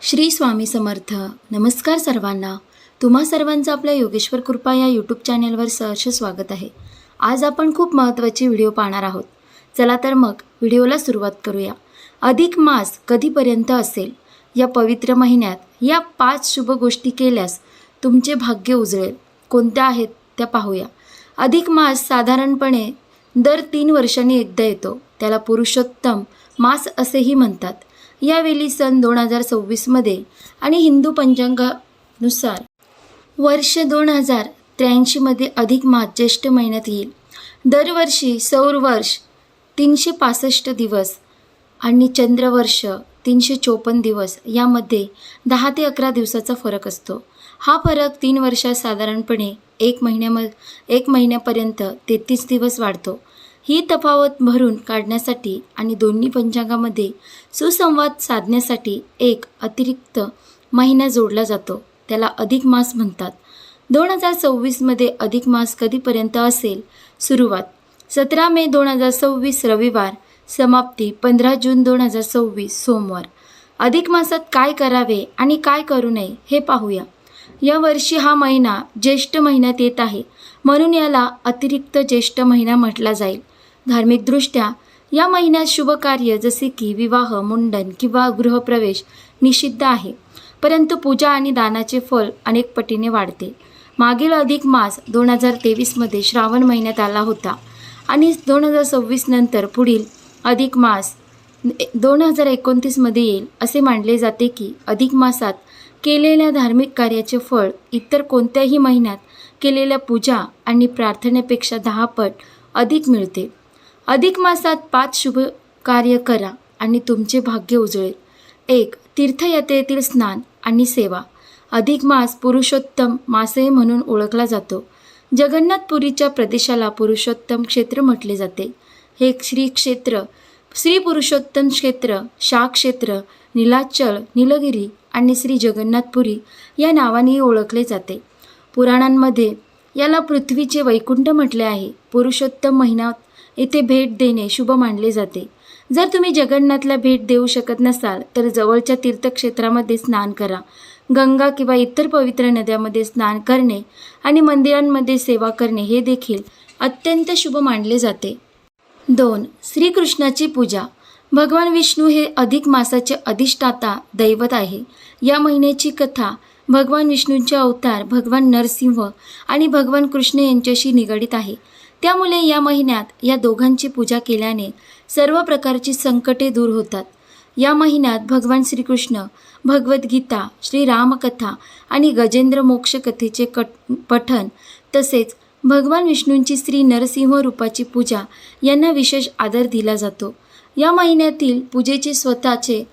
श्री स्वामी समर्थ. नमस्कार सर्वांना. तुम्हा सर्वांचं आपल्या योगेश्वर कृपा या यूट्यूब चॅनलवर सहर्ष स्वागत आहे. आज आपण खूप महत्त्वाची व्हिडिओ पाहणार आहोत. चला तर मग व्हिडिओला सुरुवात करूया. अधिक मास कधीपर्यंत असेल? या पवित्र महिन्यात या 5 शुभ गोष्टी केल्यास तुमचे भाग्य उजळेल. कोणत्या आहेत त्या पाहूया. अधिक मास साधारणपणे दर 3 वर्षांनी एकदा येतो. त्याला पुरुषोत्तम मास असेही म्हणतात. यावेळी सन 2026 मध्ये आणि हिंदू पंचांगानुसार वर्ष 2083 मध्ये अधिक मास ज्येष्ठ महिन्यात येईल. दरवर्षी सौर वर्ष 365 दिवस आणि चंद्रवर्ष 354 दिवस यामध्ये 10 ते 11 दिवसाचा फरक असतो. हा फरक 3 वर्षात साधारणपणे 1 महिन्यापर्यंत 33 दिवस वाढतो. ही तफावत भरून काढण्यासाठी आणि दोन्ही पंचांगामध्ये सुसंवाद साधण्यासाठी एक अतिरिक्त महिना जोडला जातो. त्याला अधिक मास म्हणतात. 2026 मध्ये अधिक मास कधीपर्यंत असेल? सुरुवात 17 मे 2026 रविवार, समाप्ती 15 जून 2026 सोमवार. अधिक मासात काय करावे आणि काय करू नये हे पाहूया. यावर्षी हा महिना ज्येष्ठ महिन्यात येत आहे, म्हणून याला अतिरिक्त ज्येष्ठ महिना म्हटला जाईल. धार्मिकदृष्ट्या या महिन्यात शुभ कार्य जसे की विवाह, मुंडन किंवा गृहप्रवेश निषिद्ध आहे, परंतु पूजा आणि दानाचे फळ अनेक पटीने वाढते. मागील अधिक मास 2023 मध्ये श्रावण महिन्यात आला होता आणि 2026 नंतर पुढील अधिक मास 2029 मध्ये येईल. असे मानले जाते की अधिक मासात केलेल्या धार्मिक कार्याचे फळ इतर कोणत्याही महिन्यात केलेल्या पूजा आणि प्रार्थनेपेक्षा 10 पट अधिक मिळते. अधिक मासात 5 शुभ कार्य करा आणि तुमचे भाग्य उजळेल. 1. तीर्थयात्रेतील स्नान आणि सेवा. अधिक मास पुरुषोत्तम मासही म्हणून ओळखला जातो. जगन्नाथपुरीच्या प्रदेशाला पुरुषोत्तम क्षेत्र म्हटले जाते. हे श्री क्षेत्र श्री पुरुषोत्तम क्षेत्र, शाह क्षेत्र, नीलाचल, नीलगिरी आणि श्री जगन्नाथपुरी या नावानेही ओळखले जाते. पुराणांमध्ये याला पृथ्वीचे वैकुंठ म्हटले आहे. पुरुषोत्तम महिन्यात येथे भेट देणे शुभ मानले जाते. जर तुम्ही जगन्नाथला भेट देऊ शकत नसाल तर जवळच्या तीर्थक्षेत्रामध्ये स्नान करा. गंगा किंवा इतर पवित्र नद्यांमध्ये स्नान करणे आणि मंदिरांमध्ये सेवा करणे हे देखील अत्यंत शुभ मानले जाते. 2. श्रीकृष्णाची पूजा. भगवान विष्णू हे अधिक मासाचे अधिष्ठाता दैवत आहे. या महिन्याची कथा भगवान विष्णूंचे अवतार भगवान नरसिंह आणि भगवान कृष्ण यांच्याशी निगडीत आहे. त्यामुळे या महिन्यात या दोघांची पूजा केल्याने सर्व प्रकारची संकटे दूर होतात. या महिन्यात भगवान श्रीकृष्ण, भगवद्गीता, श्रीरामकथा आणि गजेंद्र मोक्ष कथेचे पठण तसेच भगवान विष्णूंची श्री नरसिंह रूपाची पूजा यांना विशेष आदर दिला जातो. या महिन्यातील पूजेचे स्वतःचे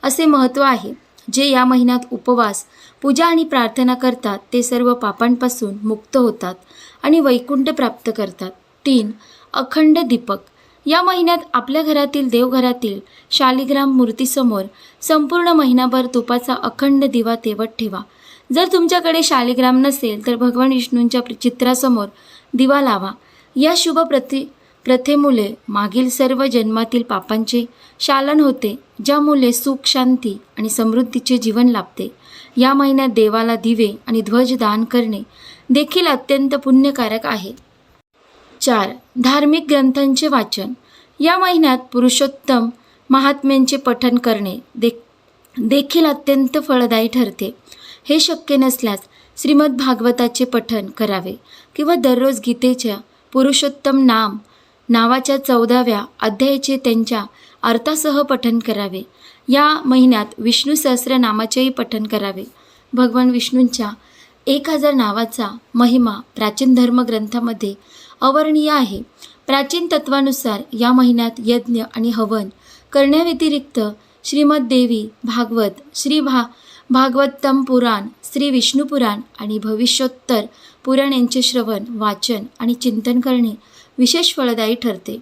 असे महत्त्व आहे. जे या महिन्यात उपवास, पूजा आणि प्रार्थना करतात ते सर्व पापांपासून मुक्त होतात आणि वैकुंठ प्राप्त करतात. 3. अखंड दीपक. या महिन्यात आपल्या घरातील देवघरातील शालिग्राम मूर्तीसमोर संपूर्ण महिनाभर तुपाचा अखंड दिवा तेवत ठेवा. जर तुमच्याकडे शालिग्राम नसेल तर भगवान विष्णूंच्या चित्रासमोर दिवा लावा. या शुभ प्रथेमुळे मागील सर्व जन्मातील पापांचे शालन होते, ज्यामुळे सुख, शांती आणि समृद्धीचे जीवन लाभते. या महिन्यात देवाला दिवे आणि ध्वज दान करणे देखील अत्यंत पुण्यकारक आहे. 4. धार्मिक ग्रंथांचे वाचन. या महिन्यात पुरुषोत्तम महात्म्यांचे पठण करणे देखील अत्यंत फळदायी ठरते. हे शक्य नसल्यास श्रीमद भागवताचे पठण करावे किंवा दररोज गीतेच्या पुरुषोत्तम नावाच्या 14व्या अध्यायाचे त्यांच्या अर्थासह पठण करावे. या महिन्यात विष्णू सहस्रनामाचेही पठण करावे. भगवान विष्णूंच्या 1000 नावाचा महिमा प्राचीन धर्मग्रंथामध्ये अवर्णनीय आहे. प्राचीन तत्वानुसार या महिन्यात यज्ञ आणि हवन करण्याव्यतिरिक्त श्रीमद देवी भागवत, भागवतम पुराण, श्री विष्णू पुराण आणि भविष्योत्तर पुराण यांचे श्रवण, वाचन आणि चिंतन करणे विशेष फळदायी ठरते.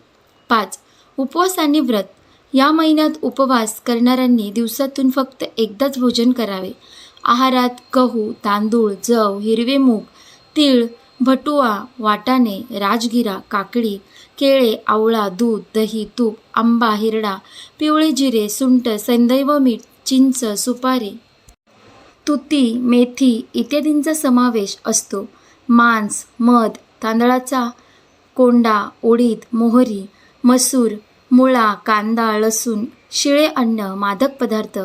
5. उपवास आणि व्रत. या महिन्यात उपवास करणाऱ्यांनी दिवसातून फक्त एकदाच भोजन करावे. आहारात गहू, तांदूळ, जव, हिरवे मूग, तीळ, भटुआ, वाटाणे, राजगिरा, काकडी, केळे, आवळा, दूध, दही, तूप, आंबा, हिरडा, पिवळे जिरे, सुंठ, सैंधव मीठ, चिंच, सुपारी, तुती, मेथी इत्यादींचा समावेश असतो. मांस, मध, तांदळाचा कोंडा, उडीद, मोहरी, मसूर, मुळा, कांदा, लसूण, शिळे अन्न, मादक पदार्थ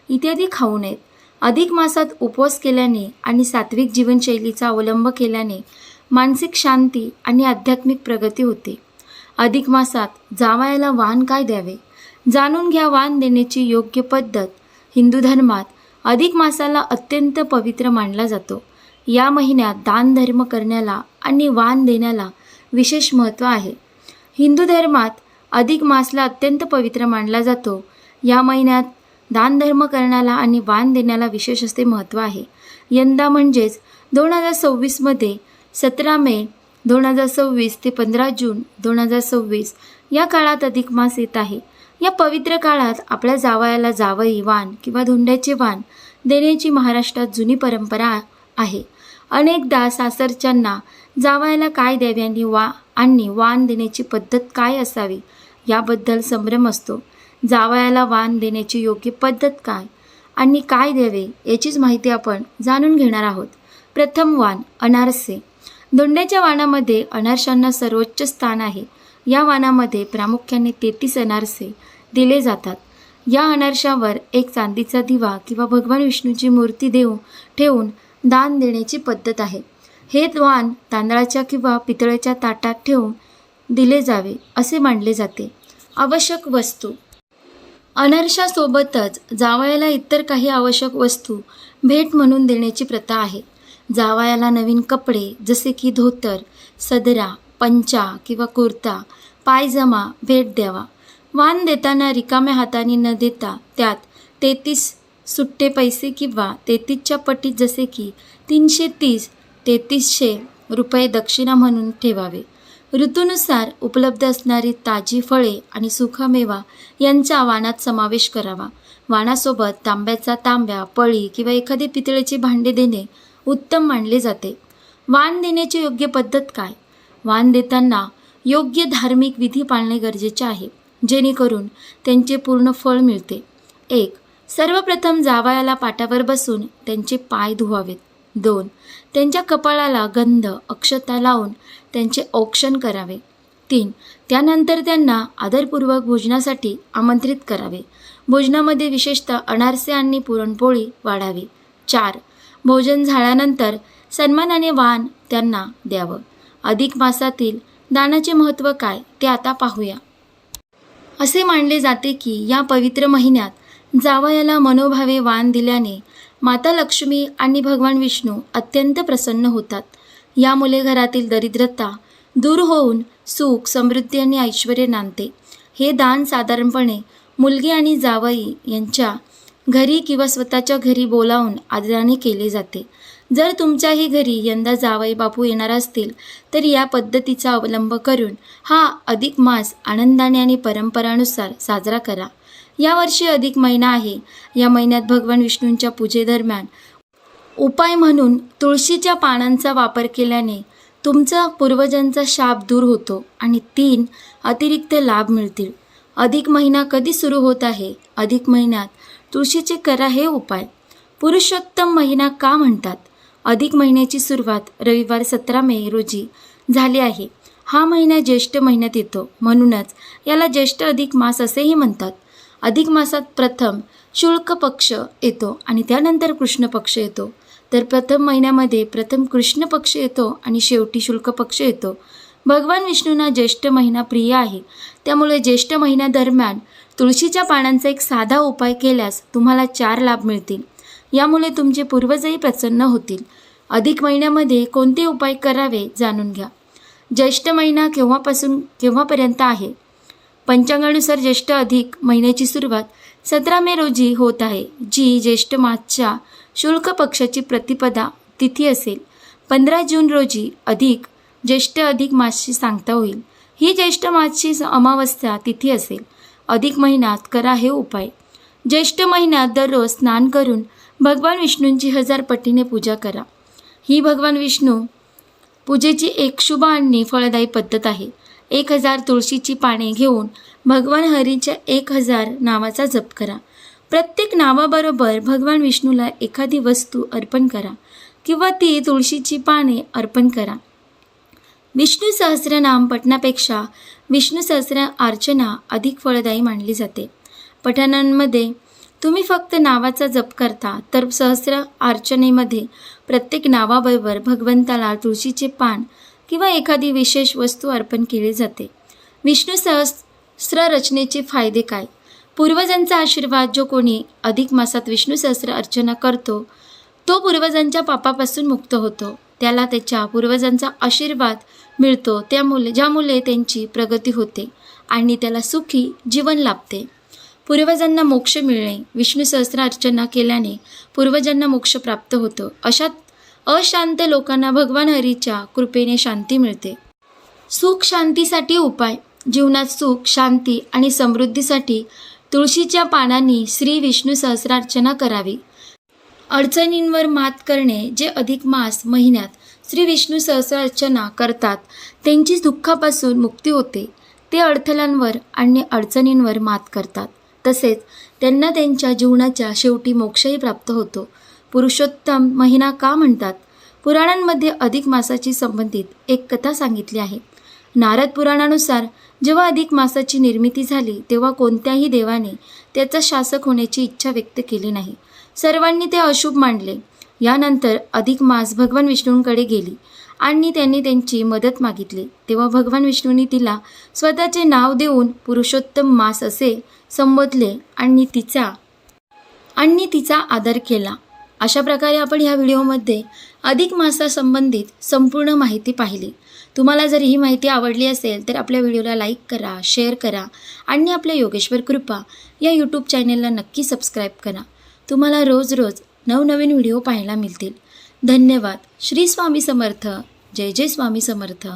इत्यादी खाऊ नयेत. अधिक मासात उपवास केल्याने आणि सात्विक जीवनशैलीचा अवलंब केल्याने मानसिक शांती आणि आध्यात्मिक प्रगती होते. अधिक मासात जावयाला वाण काय द्यावे? जाणून घ्या वाण देण्याची योग्य पद्धत. हिंदू धर्मात अधिक मासाला अत्यंत पवित्र मानला जातो. या महिन्यात दान धर्म करण्याला आणि वाण देण्याला विशेष महत्त्व आहे. हिंदू धर्मात अधिक मासला अत्यंत पवित्र मानला जातो. या महिन्यात दानधर्म करण्याला आणि वाण देण्याला विशेष असे महत्त्व आहे. यंदा म्हणजेच 2026मध्ये 17 मे 2026 ते 15 जून 2026 या काळात अधिक मास येत आहे. या पवित्र काळात आपल्या जावयाला जावई वाण किंवा धोंड्याचे वाण देण्याची महाराष्ट्रात जुनी परंपरा आहे. अनेकदा सासरच्यांना जावयाला काय द्यावे आणि वाण देण्याची पद्धत काय असावी याबद्दल संभ्रम असतो. जावयाला वाण देण्याची योग्य पद्धत काय आणि काय द्यावे याचीच माहिती आपण जाणून घेणार आहोत. प्रथम वाण, अनारसे. धोंड्याच्या वाणामध्ये अनारशांना सर्वोच्च स्थान आहे. या वाणामध्ये प्रामुख्याने 33 अनारसे दिले जातात. या अनारशावर एक चांदीचा दिवा किंवा भगवान विष्णूची मूर्ती ठेवून दान देण्याची पद्धत आहे. हे वाण तांदळाच्या किंवा पितळेच्या ताटात ठेवून दिले जावे असे मानले जाते. आवश्यक वस्तू. अनारशासोबतच जावयाला इतर काही आवश्यक वस्तू भेट म्हणून देण्याची प्रथा आहे. जावयाला नवीन कपडे जसे की धोतर, सदरा, पंचा किंवा कुर्ता, पायजमा भेट द्यावा. वाण देताना रिकाम्या हाताने न देता त्यात 33 सुट्टे पैसे किंवा 33च्या पटीत जसे की 330-3300 रुपये दक्षिणा म्हणून ठेवावे. ऋतूनुसार उपलब्ध असणारी ताजी फळे आणि सुकामेवा यांचा वाणात समावेश करावा. वाणासोबत तांब्या, पळी किंवा एखादे पितळेचे भांडे देणे उत्तम मानले जाते. वाण देण्याची योग्य पद्धत काय? वाण देताना योग्य धार्मिक विधी पाळणे गरजेचे आहे, जेणेकरून त्यांचे पूर्ण फळ मिळते. 1. सर्वप्रथम जावयाला पाटावर बसून त्यांचे पाय धुवावेत. 2. त्यांच्या कपाळाला गंध, अक्षता लावून त्यांचे औक्षण करावे. 3. त्यानंतर त्यांना आदरपूर्वक भोजनासाठी आमंत्रित करावे. भोजनामध्ये विशेषतः अनारसे आणि पुरणपोळी वाढावी. 4. भोजन झाल्यानंतर सन्मानाने वाण त्यांना द्यावं. अधिक मासातील दानाचे महत्त्व काय ते आता पाहूया. असे मानले जाते की या पवित्र महिन्यात जावयाला मनोभावे वाण दिल्याने माता लक्ष्मी आणि भगवान विष्णू अत्यंत प्रसन्न होतात. यामुळे घरातील दरिद्रता दूर होऊन सुख, समृद्धी आणि ऐश्वर नांदते. हे दान साधारणपणे मुलगी आणि जावई यांच्या घरी किंवा स्वतःच्या घरी बोलावून आदराने केले जाते. जर तुमच्याही घरी यंदा जावई बापू येणार असतील तर या पद्धतीचा अवलंब करून हा अधिक मास आनंदाने आणि परंपरानुसार साजरा करा. यावर्षी अधिक महिना आहे. या महिन्यात भगवान विष्णूंच्या पूजेदरम्यान उपाय म्हणून तुळशीच्या पानांचा वापर केल्याने तुमचा पूर्वजांचा शाप दूर होतो आणि 3 अतिरिक्त लाभ मिळतील. अधिक महिना कधी सुरू होत आहे? अधिक महिन्यात तुळशीचे करा हे उपाय. पुरुषोत्तम महिना का म्हणतात? अधिक महिन्याची सुरुवात रविवार 17 मे रोजी झाली आहे. हा महिना ज्येष्ठ महिन्यात येतो, म्हणूनच याला ज्येष्ठ अधिक मास असेही म्हणतात. अधिक मासात प्रथम शुक्ल पक्ष येतो आणि त्यानंतर कृष्ण पक्ष येतो. तर प्रथम महिन्यामध्ये प्रथम कृष्ण पक्ष येतो आणि शेवटी शुक्ल पक्ष येतो. भगवान विष्णूंना ज्येष्ठ महिना प्रिय आहे, त्यामुळे ज्येष्ठ महिन्यादरम्यान तुळशीच्या पानांचा एक साधा उपाय केल्यास तुम्हाला 4 लाभ मिळतील. यामुळे तुमचे पूर्वजही प्रसन्न होतील. अधिक महिन्यामध्ये कोणते उपाय करावे जाणून घ्या. ज्येष्ठ महिना केव्हापर्यंत आहे? पंचांगानुसार ज्येष्ठ अधिक महिन्याची सुरुवात 17 मे रोजी होत आहे, जी ज्येष्ठ मासच्या शुक्ल पक्षाची प्रतिपदा तिथी असेल. 15 जून रोजी ज्येष्ठ अधिक मासची सांगता होईल. ही ज्येष्ठ मासची अमावस्या तिथी असेल. अधिक महिन्यात करा हे उपाय. ज्येष्ठ महिन्यात दररोज स्नान करून भगवान विष्णूंची 1000 पटीने पूजा करा. ही भगवान विष्णू पूजेची एक शुभ आणि फळदायी पद्धत आहे. 1000 तुळशीची पाने घेऊन भगवान हरीच्या 1000 नावाचा जप करा. प्रत्येक नावाबरोबर भगवान विष्णूला एखादी वस्तू अर्पण करा किंवा ती तुळशीची पाने अर्पण करा. विष्णू सहस्रनाम पठणापेक्षा विष्णू सहस्र अर्चना अधिक फळदायी मानली जाते. पठणांमध्ये तुम्ही फक्त नावाचा जप करता, तर सहस्र अर्चनेमध्ये प्रत्येक नावाबरोबर भगवंताला तुळशीचे पान किंवा एखादी विशेष वस्तू अर्पण केली जाते. विष्णू सहस्र रचनेचे फायदे काय? पूर्वजांचा आशीर्वाद. जो कोणी अधिक मासात विष्णू सहस्र अर्चना करतो तो पूर्वजांच्या पापापासून मुक्त होतो. त्याला त्याच्या पूर्वजांचा आशीर्वाद मिळतो, ज्यामुळे त्यांची प्रगती होते आणि त्याला सुखी जीवन लाभते. पूर्वजांना मोक्ष मिळणे. विष्णू सहस्र अर्चना केल्याने पूर्वजांना मोक्ष प्राप्त होतो. अशा अशांत लोकांना भगवान हरीच्या कृपेने शांती मिळते. सुख शांतीसाठी उपाय. जीवनात सुख, शांती आणि समृद्धीसाठी तुळशीच्या पानांनी श्री विष्णू सहस्रार्चना करावी. अडचणींवर मात करणे. जे अधिक मास महिन्यात श्री विष्णू सहस्रार्चना करतात त्यांची दुःखापासून मुक्ती होते. ते अडथळ्यांवर आणि अडचणींवर मात करतात. तसेच त्यांना त्यांच्या जीवनाच्या शेवटी मोक्षही प्राप्त होतो. पुरुषोत्तम महिना का म्हणतात? पुराणांमध्ये अधिक मासाची संबंधित एक कथा सांगितली आहे. नारद पुराणानुसार जेव्हा अधिक मासाची निर्मिती झाली तेव्हा कोणत्याही देवाने त्याचा शासक होण्याची इच्छा व्यक्त केली नाही. सर्वांनी ते अशुभ मानले. यानंतर अधिक मास भगवान विष्णूंकडे गेली आणि त्यांनी त्यांची मदत मागितली. तेव्हा भगवान विष्णूंनी तिला स्वतःचे नाव देऊन पुरुषोत्तम मास असे संबोधले आणि तिचा आदर केला. अशा प्रकारे आपण ह्या व्हिडिओमध्ये अधिक मासासंबंधित संपूर्ण माहिती पाहिली. तुम्हाला जर ही माहिती आवडली असेल तर आपल्या व्हिडिओला लाईक करा, शेअर करा आणि आपल्या योगेश्वर कृपा या यूट्यूब चॅनलला नक्की सबस्क्राईब करा. तुम्हाला रोज नवनवीन व्हिडिओ पाहायला मिळतील. धन्यवाद. श्री स्वामी समर्थ. जय जय स्वामी समर्थ.